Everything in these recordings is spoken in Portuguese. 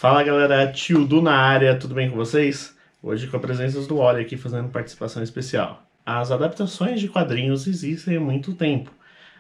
Fala galera, Tio Du na área, tudo bem com vocês? Hoje com a presença do Oli aqui fazendo participação especial. As adaptações de quadrinhos existem há muito tempo.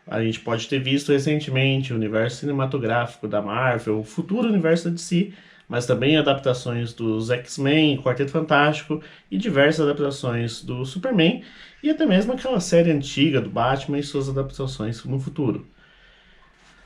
A gente pode ter visto recentemente o universo cinematográfico da Marvel, o futuro universo da DC, mas também adaptações dos X-Men, Quarteto Fantástico e diversas adaptações do Superman e até mesmo aquela série antiga do Batman e suas adaptações no futuro.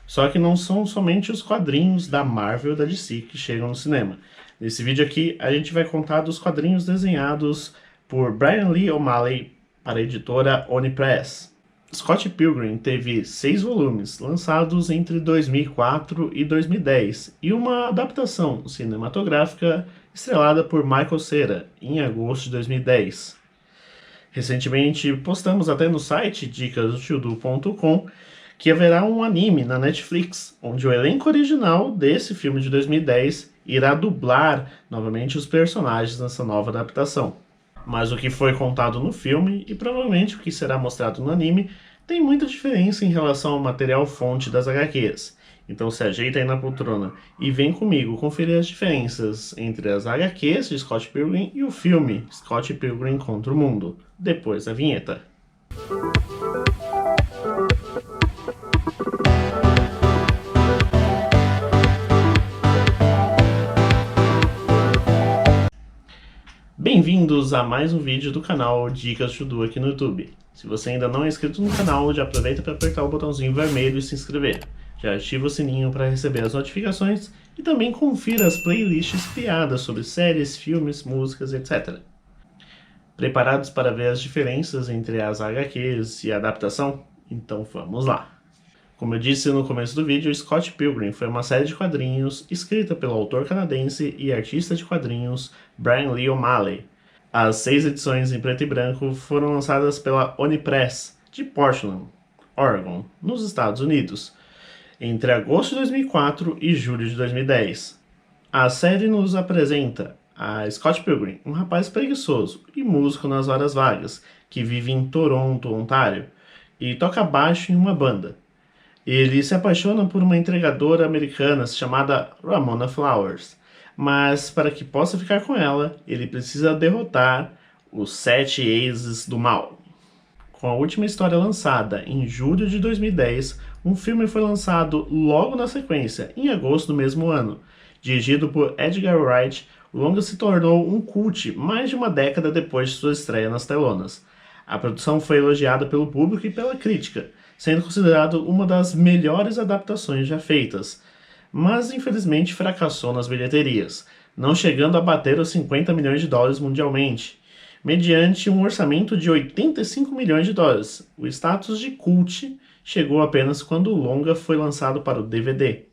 Só que não são somente os quadrinhos da Marvel e da DC que chegam no cinema. Nesse vídeo aqui, a gente vai contar dos quadrinhos desenhados por Brian Lee O'Malley para a editora Oni Press. Scott Pilgrim teve 6 volumes, lançados entre 2004 e 2010, e uma adaptação cinematográfica estrelada por Michael Cera, em agosto de 2010. Recentemente, postamos até no site dicasdotiodu.com que haverá um anime na Netflix, onde o elenco original desse filme de 2010 irá dublar novamente os personagens nessa nova adaptação. Mas o que foi contado no filme, e provavelmente o que será mostrado no anime, tem muita diferença em relação ao material fonte das HQs. Então se ajeita aí na poltrona e vem comigo conferir as diferenças entre as HQs de Scott Pilgrim e o filme Scott Pilgrim contra o Mundo, depois da vinheta. Bem-vindos a mais um vídeo do canal Dicas Chudu aqui no YouTube. Se você ainda não é inscrito no canal, já aproveita para apertar o botãozinho vermelho e se inscrever. Já ativa o sininho para receber as notificações e também confira as playlists criadas sobre séries, filmes, músicas, etc. Preparados para ver as diferenças entre as HQs e a adaptação? Então vamos lá! Como eu disse no começo do vídeo, Scott Pilgrim foi uma série de quadrinhos escrita pelo autor canadense e artista de quadrinhos Brian Lee O'Malley. As 6 edições em preto e branco foram lançadas pela Oni Press, de Portland, Oregon, nos Estados Unidos, entre agosto de 2004 e julho de 2010. A série nos apresenta a Scott Pilgrim, um rapaz preguiçoso e músico nas horas vagas, que vive em Toronto, Ontário, e toca baixo em uma banda. Ele se apaixona por uma entregadora americana chamada Ramona Flowers, mas para que possa ficar com ela, ele precisa derrotar os 7 exes do mal. Com a última história lançada em julho de 2010, um filme foi lançado logo na sequência, em agosto do mesmo ano. Dirigido por Edgar Wright, o longa se tornou um cult mais de uma década depois de sua estreia nas telonas. A produção foi elogiada pelo público e pela crítica, sendo considerado uma das melhores adaptações já feitas, mas infelizmente fracassou nas bilheterias, não chegando a bater os 50 milhões de dólares mundialmente, mediante um orçamento de 85 milhões de dólares. O status de cult chegou apenas quando o longa foi lançado para o DVD.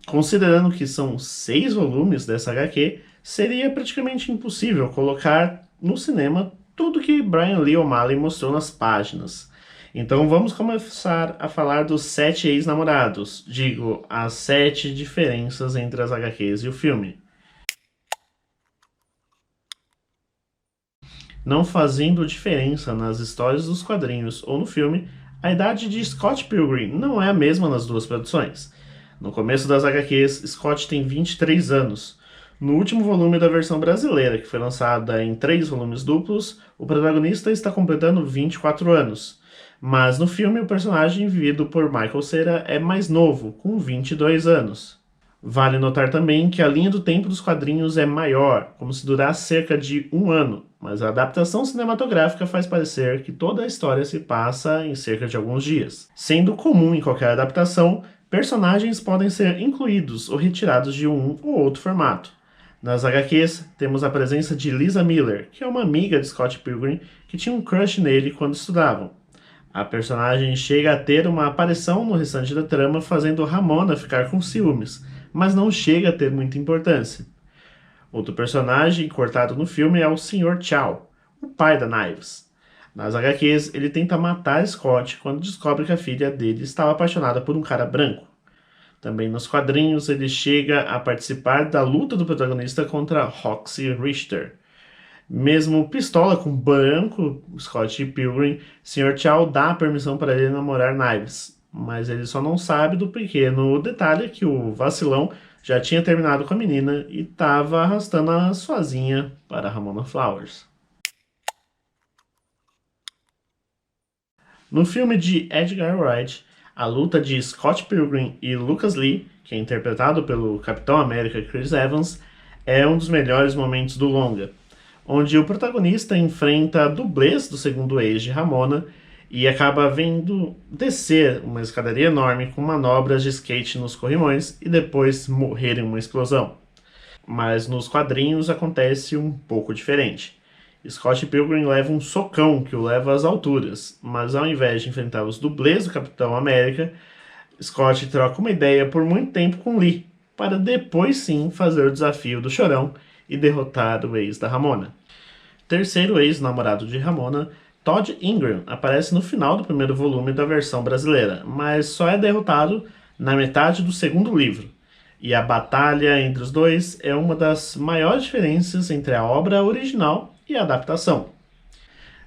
Considerando que são 6 volumes dessa HQ, seria praticamente impossível colocar no cinema tudo que Brian Lee O'Malley mostrou nas páginas. Então vamos começar a falar dos 7 ex-namorados, digo, as 7 diferenças entre as HQs e o filme. Não fazendo diferença nas histórias dos quadrinhos ou no filme, a idade de Scott Pilgrim não é a mesma nas duas produções. No começo das HQs, Scott tem 23 anos. No último volume da versão brasileira, que foi lançada em 3 volumes duplos, o protagonista está completando 24 anos. Mas no filme o personagem vivido por Michael Cera é mais novo, com 22 anos. Vale notar também que a linha do tempo dos quadrinhos é maior, como se durasse cerca de 1 ano, mas a adaptação cinematográfica faz parecer que toda a história se passa em cerca de alguns dias. Sendo comum em qualquer adaptação, personagens podem ser incluídos ou retirados de um ou outro formato. Nas HQs, temos a presença de Lisa Miller, que é uma amiga de Scott Pilgrim que tinha um crush nele quando estudavam. A personagem chega a ter uma aparição no restante da trama, fazendo Ramona ficar com ciúmes, mas não chega a ter muita importância. Outro personagem cortado no filme é o Sr. Chow, o pai da Knives. Nas HQs, ele tenta matar Scott quando descobre que a filha dele estava apaixonada por um cara branco. Também nos quadrinhos, ele chega a participar da luta do protagonista contra Roxy Richter. Mesmo pistola com branco, Scott Pilgrim, Sr. Chow dá permissão para ele namorar Knives, mas ele só não sabe do pequeno detalhe que o vacilão já tinha terminado com a menina e estava arrastando-a sozinha para Ramona Flowers. No filme de Edgar Wright, a luta de Scott Pilgrim e Lucas Lee, que é interpretado pelo Capitão América Chris Evans, é um dos melhores momentos do longa, onde o protagonista enfrenta dublês do segundo ex de Ramona e acaba vendo descer uma escadaria enorme com manobras de skate nos corrimões e depois morrer em uma explosão. Mas nos quadrinhos acontece um pouco diferente. Scott Pilgrim leva um socão que o leva às alturas, mas ao invés de enfrentar os dublês do Capitão América, Scott troca uma ideia por muito tempo com Lee, para depois sim fazer o desafio do Chorão e derrotar o ex da Ramona. Terceiro ex-namorado de Ramona, Todd Ingram, aparece no final do primeiro volume da versão brasileira, mas só é derrotado na metade do segundo livro. E a batalha entre os dois é uma das maiores diferenças entre a obra original e a adaptação.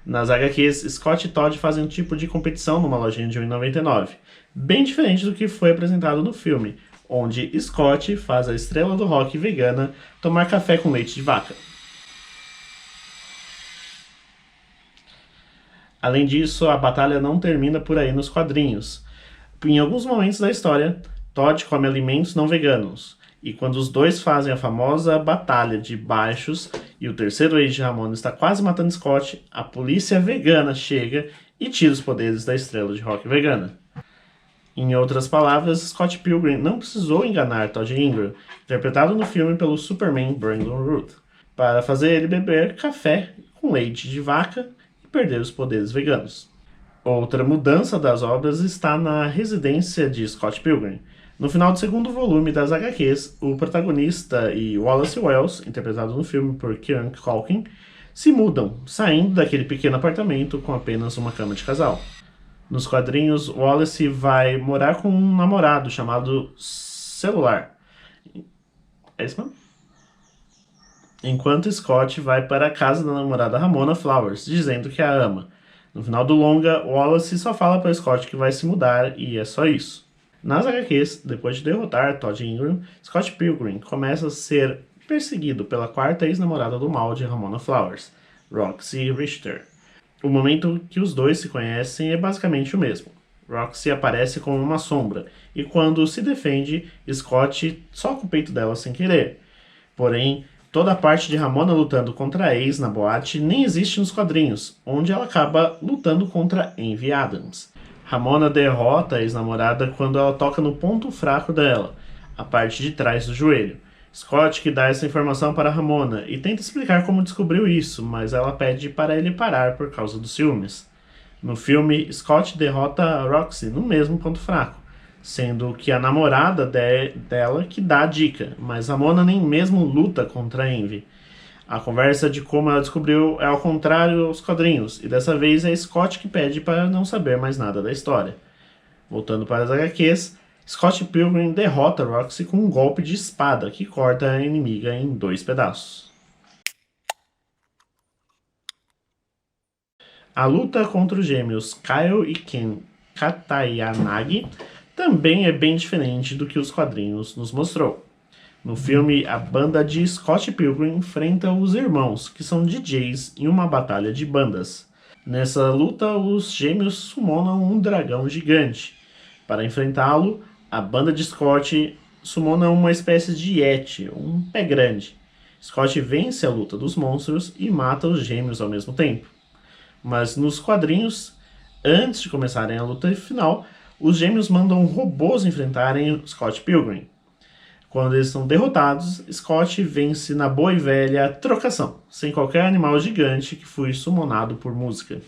Nas HQs, Scott e Todd fazem um tipo de competição numa lojinha de R$1,99, bem diferente do que foi apresentado no filme, onde Scott faz a estrela do rock vegana tomar café com leite de vaca. Além disso, a batalha não termina por aí nos quadrinhos. Em alguns momentos da história, Todd come alimentos não veganos, e quando os dois fazem a famosa batalha de baixos e o terceiro ex de Ramona está quase matando Scott, a polícia vegana chega e tira os poderes da estrela de rock vegana. Em outras palavras, Scott Pilgrim não precisou enganar Todd Ingram, interpretado no filme pelo Superman Brandon Routh, para fazer ele beber café com leite de vaca e perder os poderes veganos. Outra mudança das obras está na residência de Scott Pilgrim. No final do segundo volume das HQs, o protagonista e Wallace Wells, interpretado no filme por Kieran Culkin, se mudam, saindo daquele pequeno apartamento com apenas uma cama de casal. Nos quadrinhos, Wallace vai morar com um namorado chamado Celular. É isso mesmo? Enquanto Scott vai para a casa da namorada Ramona Flowers, dizendo que a ama. No final do longa, Wallace só fala para Scott que vai se mudar e é só isso. Nas HQs, depois de derrotar Todd Ingram, Scott Pilgrim começa a ser perseguido pela quarta ex-namorada do mal de Ramona Flowers, Roxy Richter. O momento que os dois se conhecem é basicamente o mesmo. Roxy aparece como uma sombra, e quando se defende, Scott soca o peito dela sem querer. Porém, toda a parte de Ramona lutando contra a ex na boate nem existe nos quadrinhos, onde ela acaba lutando contra Envy Adams. Ramona derrota a ex-namorada quando ela toca no ponto fraco dela, a parte de trás do joelho. Scott que dá essa informação para Ramona e tenta explicar como descobriu isso, mas ela pede para ele parar por causa dos ciúmes. No filme, Scott derrota a Roxy no mesmo ponto fraco, sendo que a namorada dela que dá a dica, mas Ramona nem mesmo luta contra a Envy. A conversa de como ela descobriu é ao contrário aos quadrinhos, e dessa vez é Scott que pede para não saber mais nada da história. Voltando para as HQs, Scott Pilgrim derrota Roxy com um golpe de espada que corta a inimiga em 2 pedaços. A luta contra os gêmeos Kyle e Ken Katayanagi também é bem diferente do que os quadrinhos nos mostrou. No filme, a banda de Scott Pilgrim enfrenta os irmãos, que são DJs, em uma batalha de bandas. Nessa luta, os gêmeos summonam um dragão gigante. Para enfrentá-lo, a banda de Scott summona uma espécie de Yeti, um pé grande. Scott vence a luta dos monstros e mata os gêmeos ao mesmo tempo. Mas nos quadrinhos, antes de começarem a luta final, os gêmeos mandam robôs enfrentarem Scott Pilgrim. Quando eles são derrotados, Scott vence na boa e velha trocação, sem qualquer animal gigante que foi summonado por música.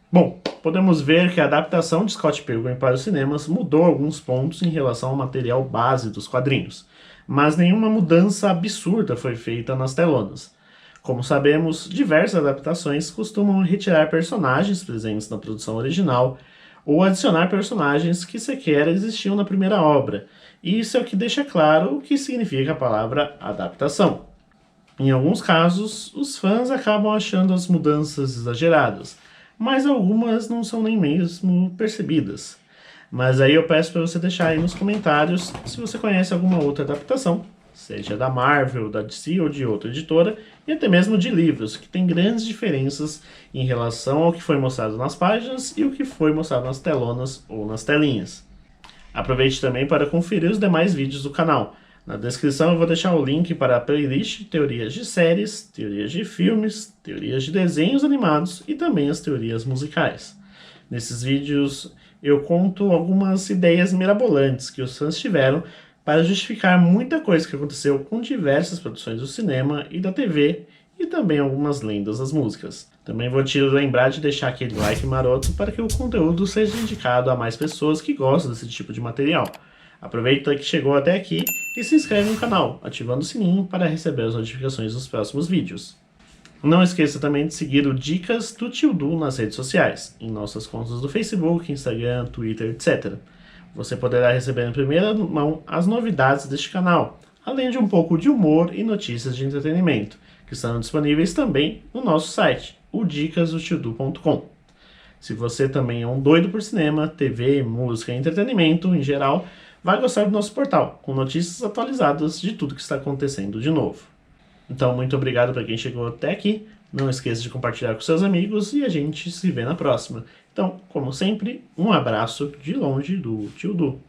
Bom, podemos ver que a adaptação de Scott Pilgrim para os cinemas mudou alguns pontos em relação ao material base dos quadrinhos, mas nenhuma mudança absurda foi feita nas telonas. Como sabemos, diversas adaptações costumam retirar personagens presentes na produção original ou adicionar personagens que sequer existiam na primeira obra, e isso é o que deixa claro o que significa a palavra adaptação. Em alguns casos, os fãs acabam achando as mudanças exageradas, mas algumas não são nem mesmo percebidas. Mas aí eu peço para você deixar aí nos comentários se você conhece alguma outra adaptação, seja da Marvel, da DC ou de outra editora, e até mesmo de livros, que tem grandes diferenças em relação ao que foi mostrado nas páginas e o que foi mostrado nas telonas ou nas telinhas. Aproveite também para conferir os demais vídeos do canal. Na descrição eu vou deixar o link para a playlist Teorias de Séries, Teorias de Filmes, Teorias de Desenhos Animados e também as teorias musicais. Nesses vídeos eu conto algumas ideias mirabolantes que os fãs tiveram para justificar muita coisa que aconteceu com diversas produções do cinema e da TV e também algumas lendas das músicas. Também vou te lembrar de deixar aquele like maroto para que o conteúdo seja indicado a mais pessoas que gostam desse tipo de material. Aproveita que chegou até aqui e se inscreve no canal, ativando o sininho para receber as notificações dos próximos vídeos. Não esqueça também de seguir o Dicas do Tio Du nas redes sociais, em nossas contas do Facebook, Instagram, Twitter, etc. Você poderá receber em primeira mão as novidades deste canal, além de um pouco de humor e notícias de entretenimento, que estão disponíveis também no nosso site, o dicasdotiodu.com. Se você também é um doido por cinema, TV, música e entretenimento em geral, vai gostar do nosso portal, com notícias atualizadas de tudo que está acontecendo de novo. Então, muito obrigado para quem chegou até aqui. Não esqueça de compartilhar com seus amigos e a gente se vê na próxima. Então, como sempre, um abraço de longe do Tio Du.